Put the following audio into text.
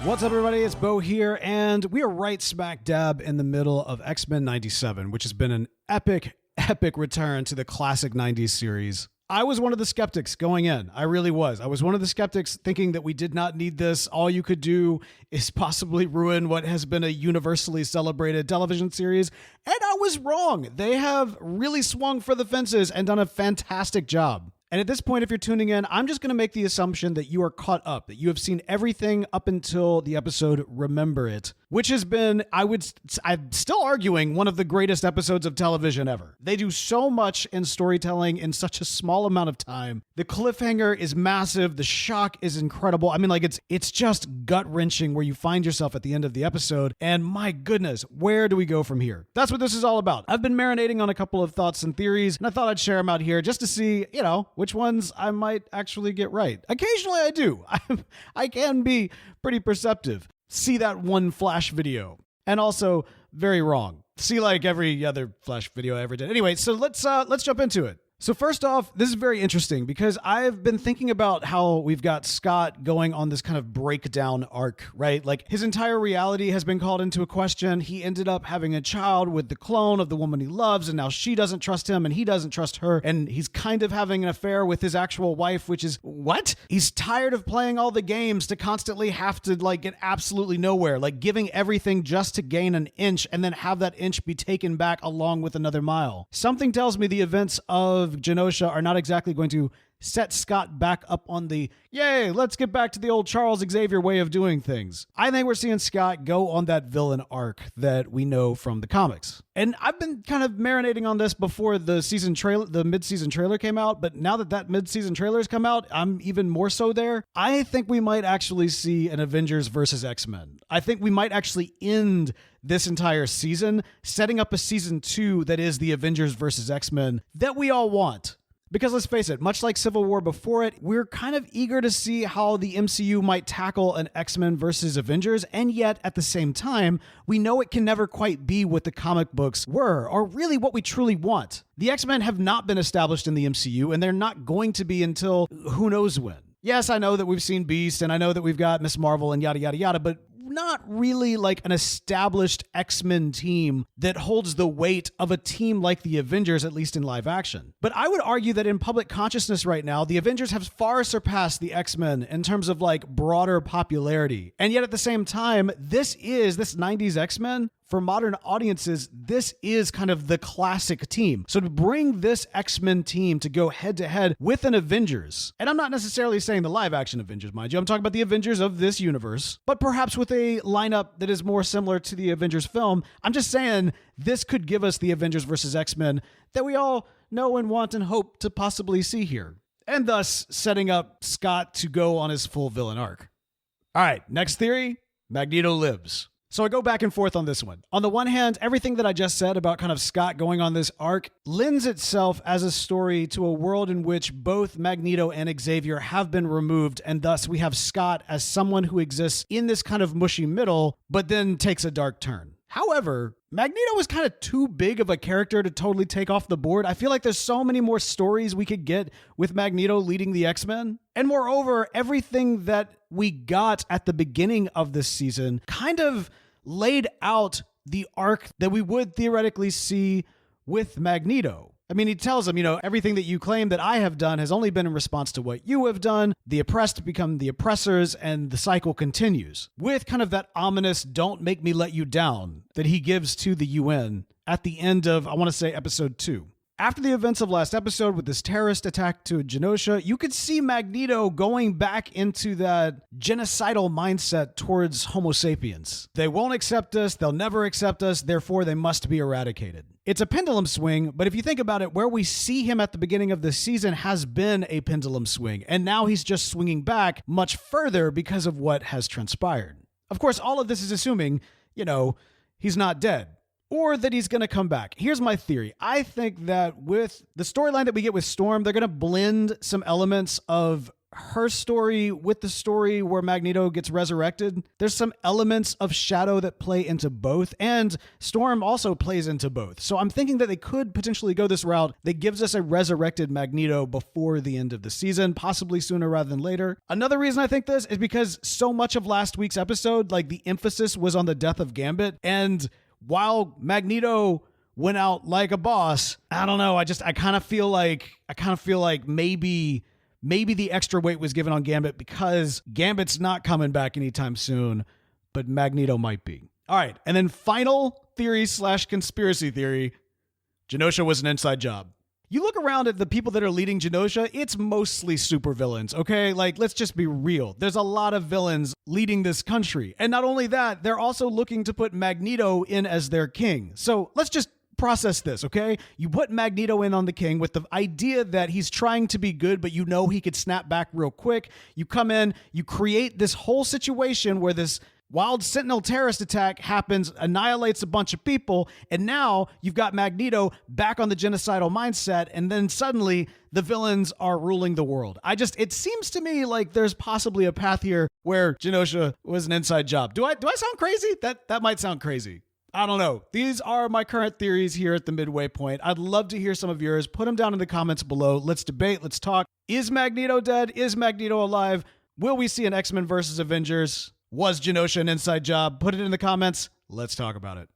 What's up, everybody? It's Bo here, and we are right smack dab in the middle of X-Men 97, which has been an epic return to the classic 90s series. I was one of the skeptics going in. I really was. I was one of the skeptics thinking that we did not need this. All you could do is possibly ruin what has been a universally celebrated television series. And I was wrong. They have really swung for the fences and done a fantastic job. And at this point, if you're tuning in, I'm just going to make the assumption that you are caught up, that you have seen everything up until the episode Remember It, which has been, I'm still arguing, one of the greatest episodes of television ever. They do so much in storytelling in such a small amount of time. The cliffhanger is massive. The shock is incredible. I mean, like, it's just gut-wrenching where you find yourself at the end of the episode. And my goodness, where do we go from here? That's what this is all about. I've been marinating on a couple of thoughts and theories, and I thought I'd share them out here just to see, which ones I might actually get right. Occasionally I do. I can be pretty perceptive. See that one Flash video. And also very wrong. See like every other Flash video I ever did. Anyway, so let's jump into it. So first off, this is very interesting because I've been thinking about how we've got Scott going on this kind of breakdown arc, right? Like his entire reality has been called into a question. He ended up having a child with the clone of the woman he loves, and now she doesn't trust him and he doesn't trust her, and he's kind of having an affair with his actual wife, which is what? He's tired of playing all the games to constantly have to like get absolutely nowhere, like giving everything just to gain an inch and then have that inch be taken back along with another mile. Something tells me the events of Genosha are not exactly going to set Scott back up on the, yay, let's get back to the old Charles Xavier way of doing things. I think we're seeing Scott go on that villain arc that we know from the comics. And I've been kind of marinating on this before the mid-season trailer came out, but now that mid-season trailer has come out, I'm even more so there. I think we might actually see an Avengers versus X-Men. I think we might actually end this entire season setting up a season 2 that is the Avengers versus X-Men that we all want. Because let's face it, much like Civil War before it, we're kind of eager to see how the MCU might tackle an X-Men versus Avengers, and yet at the same time, we know it can never quite be what the comic books were, or really what we truly want. The X-Men have not been established in the MCU, and they're not going to be until who knows when. Yes, I know that we've seen Beast, and I know that we've got Ms. Marvel and yada yada yada, but not really like an established X-Men team that holds the weight of a team like the Avengers, at least in live action. But I would argue that in public consciousness right now, the Avengers have far surpassed the X-Men in terms of like broader popularity. And yet at the same time, this 90s X-Men, for modern audiences, this is kind of the classic team. So to bring this X-Men team to go head to head with an Avengers, and I'm not necessarily saying the live action Avengers, mind you, I'm talking about the Avengers of this universe, but perhaps with a lineup that is more similar to the Avengers film, I'm just saying this could give us the Avengers versus X-Men that we all know and want and hope to possibly see here. And thus setting up Scott to go on his full villain arc. All right, next theory, Magneto Lives. So I go back and forth on this one. On the one hand, everything that I just said about kind of Scott going on this arc lends itself as a story to a world in which both Magneto and Xavier have been removed, and thus we have Scott as someone who exists in this kind of mushy middle, but then takes a dark turn. However, Magneto is kind of too big of a character to totally take off the board. I feel like there's so many more stories we could get with Magneto leading the X-Men. And moreover, everything that we got at the beginning of this season kind of laid out the arc that we would theoretically see with Magneto. I mean, he tells him, everything that you claim that I have done has only been in response to what you have done. The oppressed become the oppressors, and the cycle continues. With kind of that ominous "don't make me let you down" that he gives to the UN at the end of, I want to say, episode 2. After the events of last episode with this terrorist attack to Genosha, you could see Magneto going back into that genocidal mindset towards Homo sapiens. They won't accept us, they'll never accept us, therefore they must be eradicated. It's a pendulum swing, but if you think about it, where we see him at the beginning of this season has been a pendulum swing, and now he's just swinging back much further because of what has transpired. Of course, all of this is assuming, he's not dead. Or that he's going to come back. Here's my theory. I think that with the storyline that we get with Storm, they're going to blend some elements of her story with the story where Magneto gets resurrected. There's some elements of Shadow that play into both, and Storm also plays into both. So I'm thinking that they could potentially go this route that gives us a resurrected Magneto before the end of the season, possibly sooner rather than later. Another reason I think this is because so much of last week's episode, like the emphasis was on the death of Gambit, and while Magneto went out like a boss, I don't know, I kind of feel like maybe the extra weight was given on Gambit because Gambit's not coming back anytime soon, but Magneto might be. All right, and then final theory / conspiracy theory, Genosha was an inside job. You look around at the people that are leading Genosha, it's mostly supervillains, okay? Like, let's just be real. There's a lot of villains leading this country. And not only that, they're also looking to put Magneto in as their king. So let's just process this, okay? You put Magneto in on the king with the idea that he's trying to be good, but you know he could snap back real quick. You come in, you create this whole situation where this wild Sentinel terrorist attack happens, annihilates a bunch of people, and now you've got Magneto back on the genocidal mindset, and then suddenly the villains are ruling the world. It seems to me like there's possibly a path here where Genosha was an inside job. Do I sound crazy? That might sound crazy. I don't know. These are my current theories here at the midway point. I'd love to hear some of yours. Put them down in the comments below. Let's debate. Let's talk. Is Magneto dead? Is Magneto alive? Will we see an X-Men versus Avengers? Was Genosha an inside job? Put it in the comments. Let's talk about it.